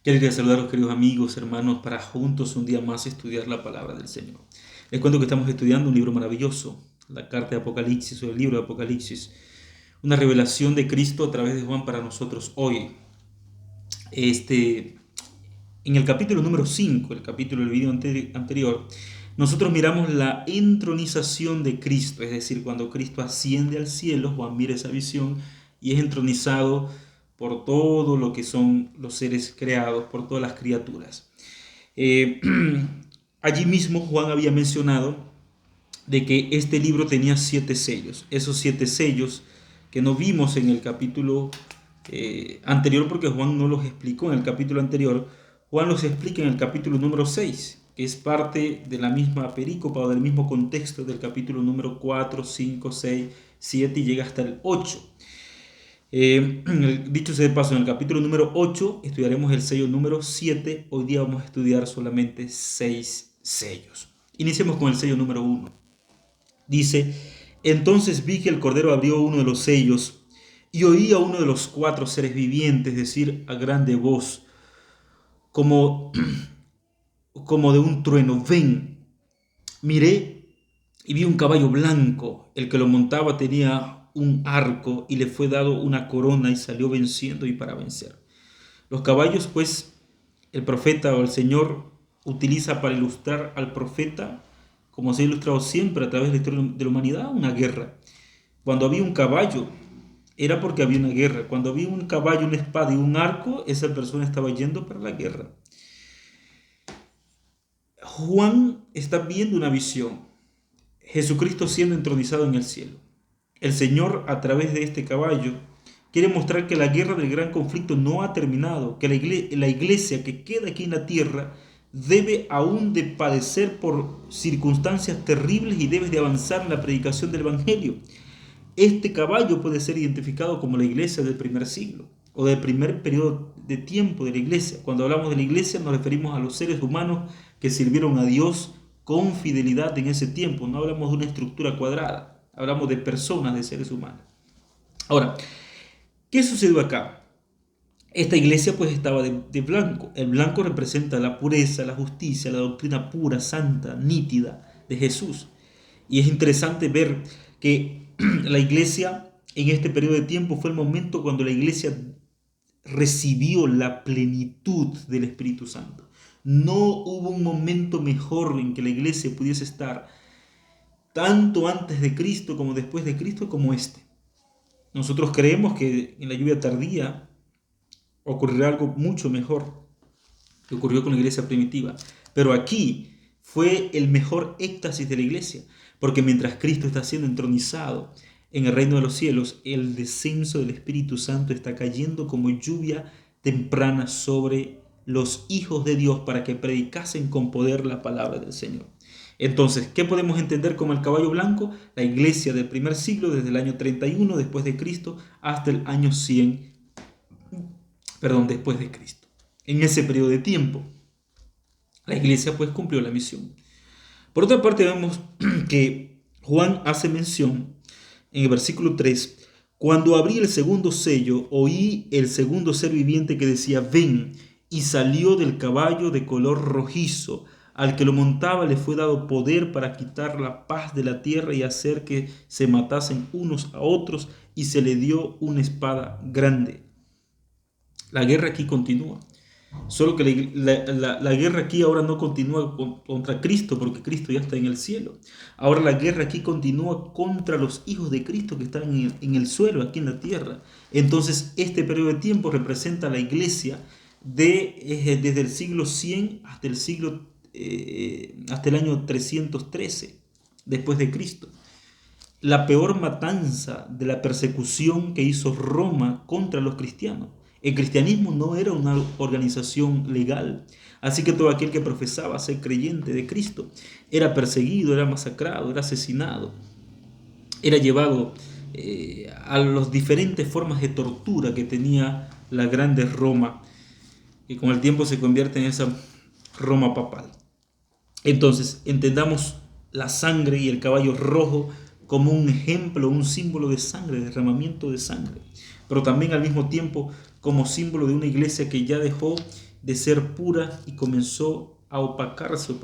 Qué alegría saludaros, queridos amigos, hermanos, para juntos un día más estudiar la palabra del Señor. Les cuento que estamos estudiando un libro maravilloso, la carta de Apocalipsis o el libro de Apocalipsis, una revelación de Cristo a través de Juan para nosotros hoy. Este, en el capítulo número 5, el capítulo del video anterior, nosotros miramos la entronización de Cristo, es decir, cuando Cristo asciende al cielo, Juan mira esa visión y es entronizado por todo lo que son los seres creados, por todas las criaturas. Eh, Allí mismo Juan había mencionado de que este libro tenía 7 sellos. Esos 7 sellos que no vimos en el capítulo anterior, porque Juan no los explicó en el capítulo anterior, Juan los explica en el capítulo número 6, que es parte de la misma perícopa o del mismo contexto del capítulo número 4, 5, 6, 7 y llega hasta el 8. Dicho sea de paso, en el capítulo número 8 estudiaremos el sello número 7. Hoy día vamos a estudiar solamente 6 sellos. Iniciemos con el sello número 1. Dice: entonces vi que el Cordero abrió uno de los sellos y oí a uno de los 4 seres vivientes decir a grande voz, como, como de un trueno: ven. Miré y vi un caballo blanco. El que lo montaba tenía un arco y le fue dado una corona y salió venciendo y para vencer. Los caballos, pues, el profeta o el Señor utiliza para ilustrar al profeta, como se ha ilustrado siempre a través de la historia de la humanidad, una guerra. Cuando había un caballo, era porque había una guerra. Cuando había un caballo, una espada y un arco, esa persona estaba yendo para la guerra. Juan está viendo una visión. Jesucristo siendo entronizado en el cielo. El Señor, a través de este caballo, quiere mostrar que la guerra del gran conflicto no ha terminado, que la iglesia que queda aquí en la tierra debe aún de padecer por circunstancias terribles y debe de avanzar en la predicación del Evangelio. Este caballo puede ser identificado como la iglesia del primer siglo o del primer periodo de tiempo de la iglesia. Cuando hablamos de la iglesia nos referimos a los seres humanos que sirvieron a Dios con fidelidad en ese tiempo. No hablamos de una estructura cuadrada, hablamos de personas, de seres humanos. Ahora, ¿qué sucedió acá? Esta iglesia pues estaba de blanco. El blanco representa la pureza, la justicia, la doctrina pura, santa, nítida de Jesús. Y es interesante ver que la iglesia en este periodo de tiempo fue el momento cuando la iglesia recibió la plenitud del Espíritu Santo. No hubo un momento mejor en que la iglesia pudiese estar, tanto antes de Cristo como después de Cristo, como este. Nosotros creemos que en la lluvia tardía ocurrirá algo mucho mejor que ocurrió con la iglesia primitiva. Pero aquí fue el mejor éxtasis de la iglesia, porque mientras Cristo está siendo entronizado en el reino de los cielos, el descenso del Espíritu Santo está cayendo como lluvia temprana sobre los hijos de Dios para que predicasen con poder la palabra del Señor. Entonces, ¿qué podemos entender como el caballo blanco? La iglesia del primer siglo, desde el año 31 después de Cristo hasta el año 100, después de Cristo. En ese periodo de tiempo, la iglesia pues cumplió la misión. Por otra parte, vemos que Juan hace mención en el versículo 3: cuando abrí el segundo sello, oí el segundo ser viviente que decía: ven, y salió del caballo de color rojizo. Al que lo montaba le fue dado poder para quitar la paz de la tierra y hacer que se matasen unos a otros, y se le dio una espada grande. La guerra aquí continúa. Solo que la guerra aquí ahora no continúa contra Cristo, porque Cristo ya está en el cielo. Ahora la guerra aquí continúa contra los hijos de Cristo que están en el suelo, aquí en la tierra. Entonces este periodo de tiempo representa a la iglesia desde el siglo 100 hasta el año 313 después de Cristo. La peor matanza de la persecución que hizo Roma contra los cristianos. El cristianismo no era una organización legal, así que todo aquel que profesaba ser creyente de Cristo era perseguido, era masacrado, era asesinado, era llevado a las diferentes formas de tortura que tenía la grande Roma, que con el tiempo se convierte en esa Roma papal. Entonces, entendamos la sangre y el caballo rojo como un ejemplo, un símbolo de sangre, de derramamiento de sangre, pero también al mismo tiempo como símbolo de una iglesia que ya dejó de ser pura y comenzó a opacarse.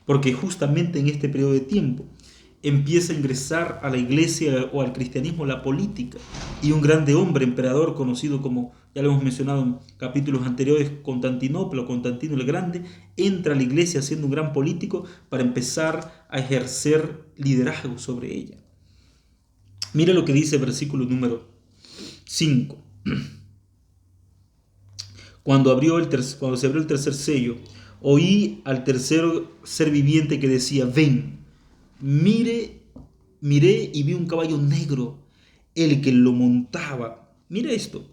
Porque justamente en este periodo de tiempo empieza a ingresar a la iglesia o al cristianismo la política. Y un grande hombre, emperador, conocido como, ya lo hemos mencionado en capítulos anteriores, Constantinopla, Constantino el Grande, entra a la iglesia siendo un gran político para empezar a ejercer liderazgo sobre ella. Mira lo que dice el versículo número 5. Cuando se abrió el tercer sello, oí al tercer ser viviente que decía: ven. Miré y vi un caballo negro, el que lo montaba. Mira esto.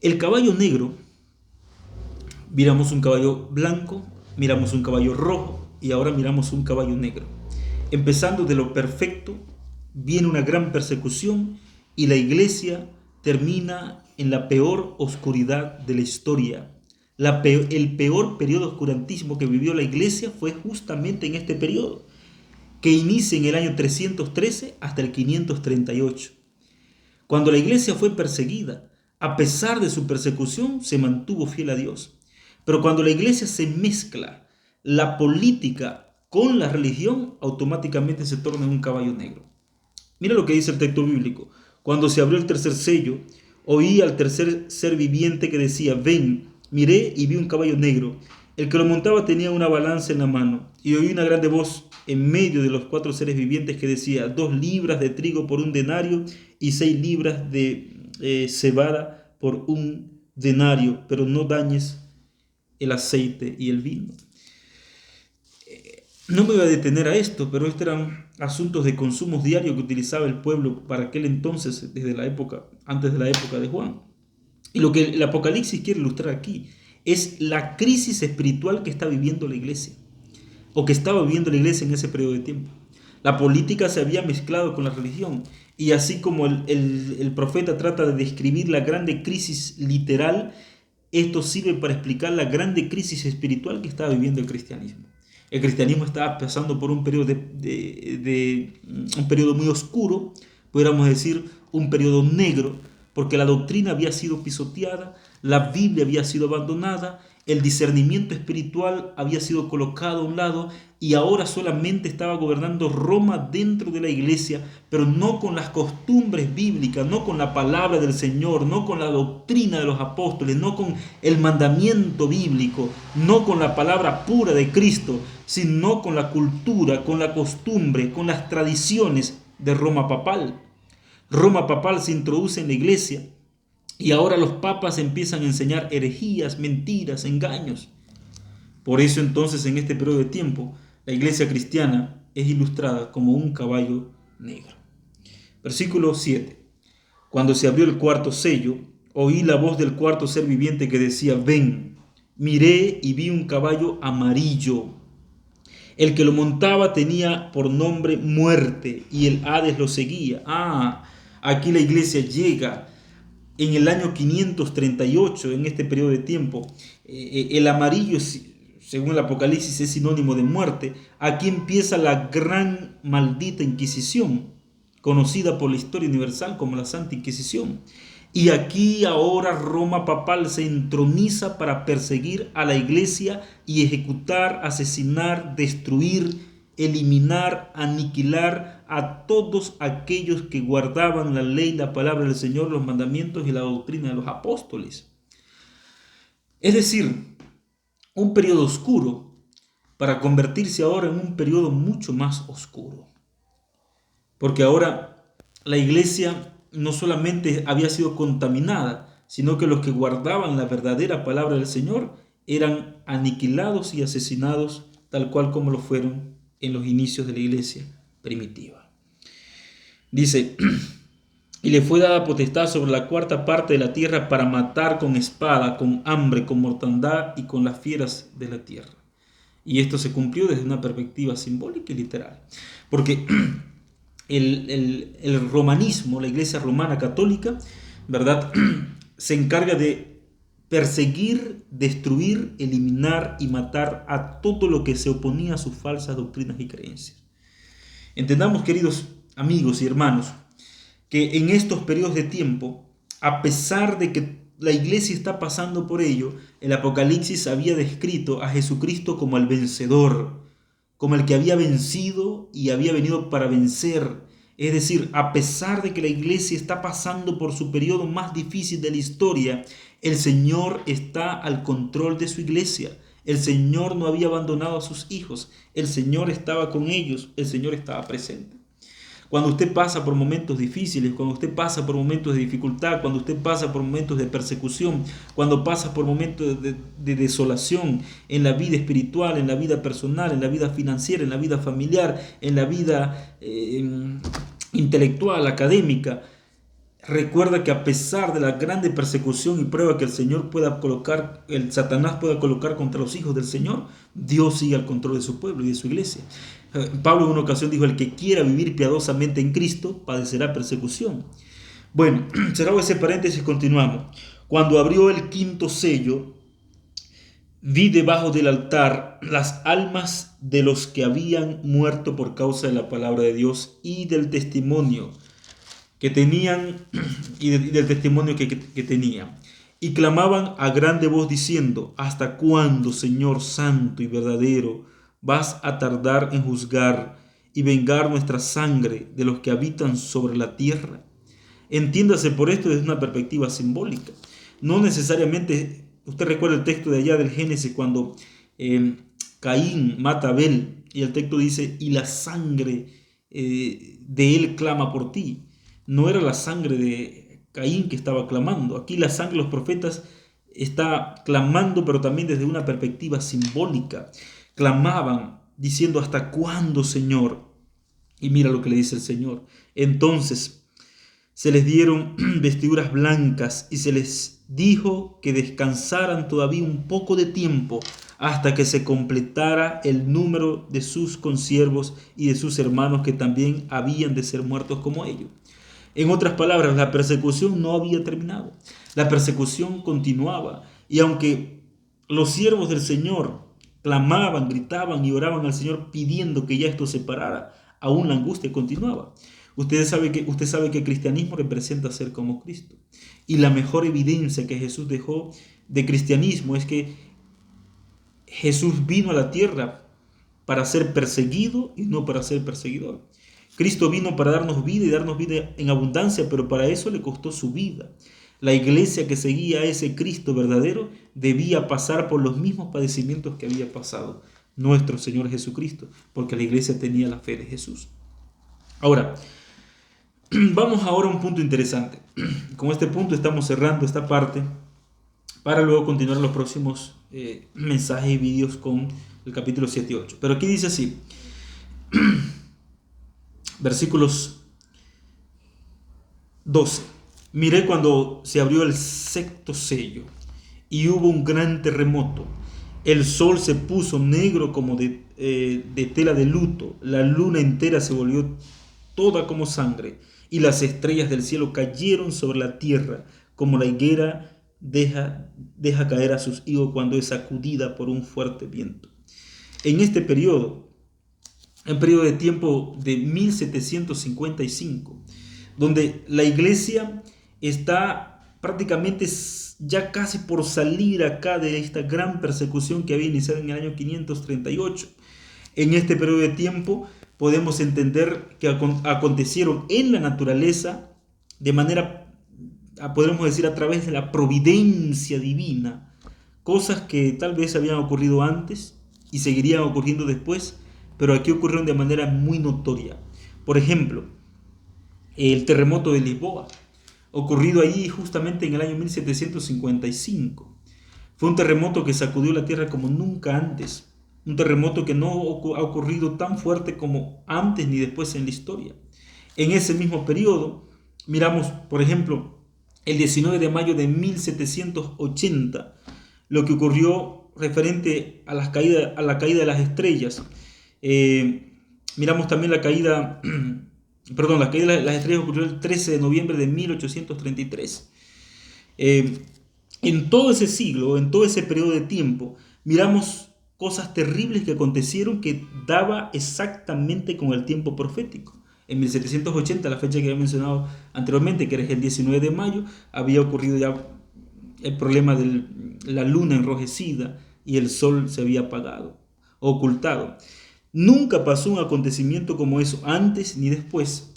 El caballo negro, miramos un caballo blanco, miramos un caballo rojo y ahora miramos un caballo negro. Empezando de lo perfecto, viene una gran persecución y la iglesia termina en la peor oscuridad de la historia. El peor periodo oscurantísimo que vivió la iglesia fue justamente en este periodo, que inicia en el año 313 hasta el 538. Cuando la iglesia fue perseguida, a pesar de su persecución, se mantuvo fiel a Dios. Pero cuando la iglesia se mezcla la política con la religión, automáticamente se torna en un caballo negro. Mira lo que dice el texto bíblico. Cuando se abrió el tercer sello, oí al tercer ser viviente que decía: ven. Miré y vi un caballo negro. El que lo montaba tenía una balanza en la mano, y oí una grande voz en medio de los 4 seres vivientes que decía: 2 libras de trigo por 1 denario y 6 libras de cebada por 1 denario, pero no dañes el aceite y el vino. No me voy a detener a esto, pero estos eran asuntos de consumos diarios que utilizaba el pueblo para aquel entonces, antes de la época de Juan. Y lo que el Apocalipsis quiere ilustrar aquí es la crisis espiritual que está viviendo la iglesia, o que estaba viviendo la iglesia en ese periodo de tiempo. La política se había mezclado con la religión, y así como el profeta trata de describir la grande crisis literal, esto sirve para explicar la grande crisis espiritual que estaba viviendo el cristianismo. El cristianismo estaba pasando por un periodo, un periodo muy oscuro, podríamos decir un periodo negro, porque la doctrina había sido pisoteada, la Biblia había sido abandonada, el discernimiento espiritual había sido colocado a un lado y ahora solamente estaba gobernando Roma dentro de la iglesia, pero no con las costumbres bíblicas, no con la palabra del Señor, no con la doctrina de los apóstoles, no con el mandamiento bíblico, no con la palabra pura de Cristo, sino con la cultura, con la costumbre, con las tradiciones de Roma papal. Roma papal se introduce en la iglesia y ahora los papas empiezan a enseñar herejías, mentiras, engaños. Por eso entonces en este periodo de tiempo la iglesia cristiana es ilustrada como un caballo negro. Versículo 7. Cuando se abrió el cuarto sello, oí la voz del cuarto ser viviente que decía: ven. Miré y vi un caballo amarillo. El que lo montaba tenía por nombre Muerte y el Hades lo seguía. Aquí la iglesia llega en el año 538, en este periodo de tiempo. El amarillo, según el Apocalipsis, es sinónimo de muerte. Aquí empieza la gran maldita Inquisición, conocida por la historia universal como la Santa Inquisición. Y aquí ahora Roma papal se entroniza para perseguir a la iglesia y ejecutar, asesinar, destruir, eliminar, aniquilar a todos aquellos que guardaban la ley, la palabra del Señor, los mandamientos y la doctrina de los apóstoles. Es decir, un periodo oscuro para convertirse ahora en un periodo mucho más oscuro. Porque ahora la iglesia no solamente había sido contaminada, sino que los que guardaban la verdadera palabra del Señor eran aniquilados y asesinados tal cual como lo fueron en los inicios de la iglesia primitiva. Dice: y le fue dada potestad sobre la 4ª parte de la tierra para matar con espada, con hambre, con mortandad y con las fieras de la tierra. Y esto se cumplió desde una perspectiva simbólica y literal. Porque el romanismo, la iglesia romana católica, ¿verdad?, se encarga de perseguir, destruir, eliminar y matar a todo lo que se oponía a sus falsas doctrinas y creencias. Entendamos, queridos amigos y hermanos, que en estos periodos de tiempo, a pesar de que la iglesia está pasando por ello, el Apocalipsis había descrito a Jesucristo como el vencedor, como el que había vencido y había venido para vencer. Es decir, a pesar de que la iglesia está pasando por su periodo más difícil de la historia, el Señor está al control de su iglesia. El Señor no había abandonado a sus hijos. El Señor estaba con ellos. El Señor estaba presente. Cuando usted pasa por momentos difíciles, cuando usted pasa por momentos de dificultad, cuando usted pasa por momentos de persecución, cuando pasa por momentos de desolación en la vida espiritual, en la vida personal, en la vida financiera, en la vida familiar, en la vida intelectual, académica, recuerda que a pesar de la grande persecución y prueba que el Señor pueda colocar, el Satanás pueda colocar contra los hijos del Señor, Dios sigue al control de su pueblo y de su iglesia. Pablo en una ocasión dijo: el que quiera vivir piadosamente en Cristo padecerá persecución. Bueno, cerrado ese paréntesis, continuamos. Cuando abrió el quinto sello, vi debajo del altar las almas de los que habían muerto por causa de la palabra de Dios y del testimonio que tenían y del testimonio que tenían, y clamaban a grande voz diciendo: ¿hasta cuándo, Señor santo y verdadero, vas a tardar en juzgar y vengar nuestra sangre de los que habitan sobre la tierra? Entiéndase por esto desde una perspectiva simbólica. No necesariamente, usted recuerda el texto de allá del Génesis cuando Caín mata a Abel, y el texto dice: y la sangre de él clama por ti. No era la sangre de Caín que estaba clamando. Aquí la sangre de los profetas está clamando, pero también desde una perspectiva simbólica. Clamaban diciendo: ¿hasta cuándo, Señor? Y mira lo que le dice el Señor. Entonces se les dieron vestiduras blancas y se les dijo que descansaran todavía un poco de tiempo hasta que se completara el número de sus consiervos y de sus hermanos que también habían de ser muertos como ellos. En otras palabras, la persecución no había terminado. La persecución continuaba. Y aunque los siervos del Señor clamaban, gritaban y oraban al Señor pidiendo que ya esto se parara, aún la angustia continuaba. Usted sabe que el cristianismo representa ser como Cristo. Y la mejor evidencia que Jesús dejó de cristianismo es que Jesús vino a la tierra para ser perseguido y no para ser perseguidor. Cristo vino para darnos vida y darnos vida en abundancia, pero para eso le costó su vida. La iglesia que seguía a ese Cristo verdadero debía pasar por los mismos padecimientos que había pasado nuestro Señor Jesucristo, porque la iglesia tenía la fe de Jesús. Ahora, vamos ahora a un punto interesante. Con este punto estamos cerrando esta parte para luego continuar los próximos mensajes y vídeos con el capítulo 7 y 8. Pero aquí dice así, versículos 12. Miré cuando se abrió el sexto sello y hubo un gran terremoto. El sol se puso negro como de tela de luto. La luna entera se volvió toda como sangre y las estrellas del cielo cayeron sobre la tierra como la higuera deja caer a sus higos cuando es sacudida por un fuerte viento. En este periodo, en periodo de tiempo de 1755, donde la iglesia está prácticamente ya casi por salir acá de esta gran persecución que había iniciado en el año 538. En este periodo de tiempo podemos entender que acontecieron en la naturaleza de manera, podemos decir, a través de la providencia divina, cosas que tal vez habían ocurrido antes y seguirían ocurriendo después, pero aquí ocurrieron de manera muy notoria. Por ejemplo, el terremoto de Lisboa, ocurrido allí justamente en el año 1755. Fue un terremoto que sacudió la tierra como nunca antes. Un terremoto que no ha ocurrido tan fuerte como antes ni después en la historia. En ese mismo periodo, miramos, por ejemplo, el 19 de mayo de 1780, lo que ocurrió referente a la caída de las estrellas. Miramos también la caída de las estrellas ocurrió el 13 de noviembre de 1833. En todo ese siglo, en todo ese periodo de tiempo, miramos cosas terribles que acontecieron que daba exactamente con el tiempo profético. En 1780, la fecha que había mencionado anteriormente, que era el 19 de mayo, había ocurrido ya el problema de la luna enrojecida y el sol se había apagado, ocultado. Nunca pasó un acontecimiento como eso, antes ni después.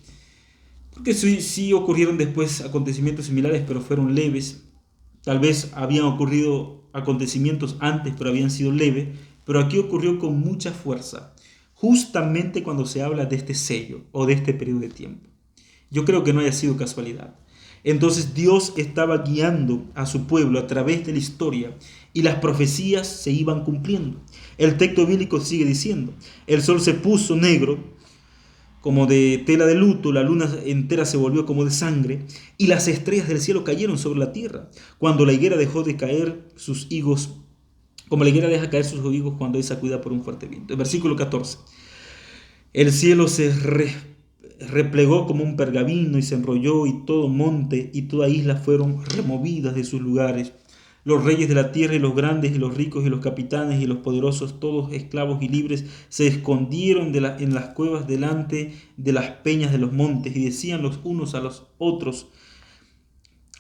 Porque sí ocurrieron después acontecimientos similares, pero fueron leves. Tal vez habían ocurrido acontecimientos antes, pero habían sido leves. Pero aquí ocurrió con mucha fuerza, justamente cuando se habla de este sello o de este periodo de tiempo. Yo creo que no haya sido casualidad. Entonces Dios estaba guiando a su pueblo a través de la historia y las profecías se iban cumpliendo. El texto bíblico sigue diciendo, el sol se puso negro como de tela de luto, la luna entera se volvió como de sangre y las estrellas del cielo cayeron sobre la tierra. Cuando la higuera dejó de caer sus higos, como la higuera deja caer sus higos cuando es sacudida por un fuerte viento. El versículo 14. El cielo se replegó como un pergamino y se enrolló, y todo monte y toda isla fueron removidas de sus lugares. Los reyes de la tierra y los grandes y los ricos y los capitanes y los poderosos, todos esclavos y libres, se escondieron en las cuevas delante de las peñas de los montes y decían los unos a los otros,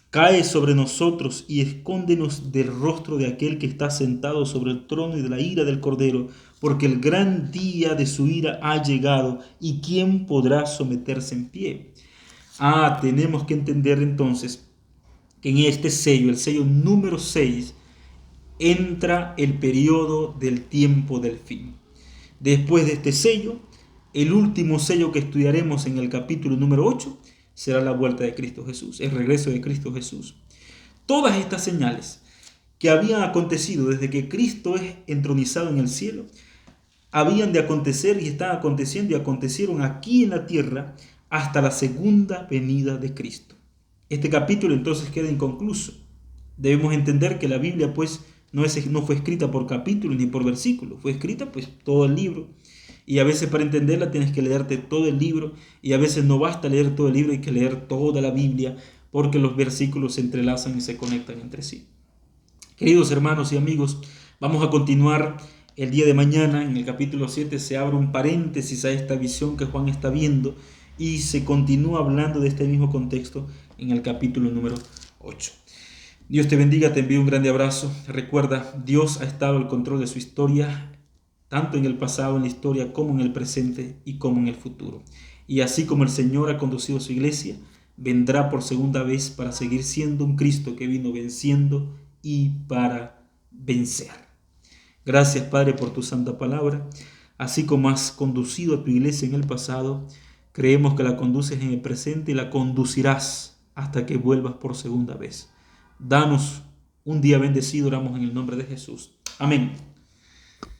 cae sobre nosotros y escóndenos del rostro de aquel que está sentado sobre el trono y de la ira del Cordero, porque el gran día de su ira ha llegado, y ¿quién podrá someterse en pie? Tenemos que entender entonces que en este sello, el sello número 6, entra el periodo del tiempo del fin. Después de este sello, el último sello que estudiaremos en el capítulo número 8 será la vuelta de Cristo Jesús, el regreso de Cristo Jesús. Todas estas señales que habían acontecido desde que Cristo es entronizado en el cielo, habían de acontecer y están aconteciendo y acontecieron aquí en la tierra hasta la segunda venida de Cristo. Este capítulo entonces queda inconcluso. Debemos entender que la Biblia pues no fue escrita por capítulos ni por versículos, fue escrita pues todo el libro. Y a veces para entenderla tienes que leerte todo el libro, y a veces no basta leer todo el libro, hay que leer toda la Biblia, porque los versículos se entrelazan y se conectan entre sí. Queridos hermanos y amigos, vamos a continuar el día de mañana. En el capítulo 7 se abre un paréntesis a esta visión que Juan está viendo y se continúa hablando de este mismo contexto en el capítulo número 8. Dios te bendiga, te envío un grande abrazo. Recuerda, Dios ha estado al control de su historia, tanto en el pasado, en la historia, como en el presente y como en el futuro. Y así como el Señor ha conducido a su iglesia, vendrá por segunda vez para seguir siendo un Cristo que vino venciendo y para vencer. Gracias, Padre, por tu santa palabra. Así como has conducido a tu iglesia en el pasado, creemos que la conduces en el presente y la conducirás hasta que vuelvas por segunda vez. Danos un día bendecido, oramos en el nombre de Jesús. Amén.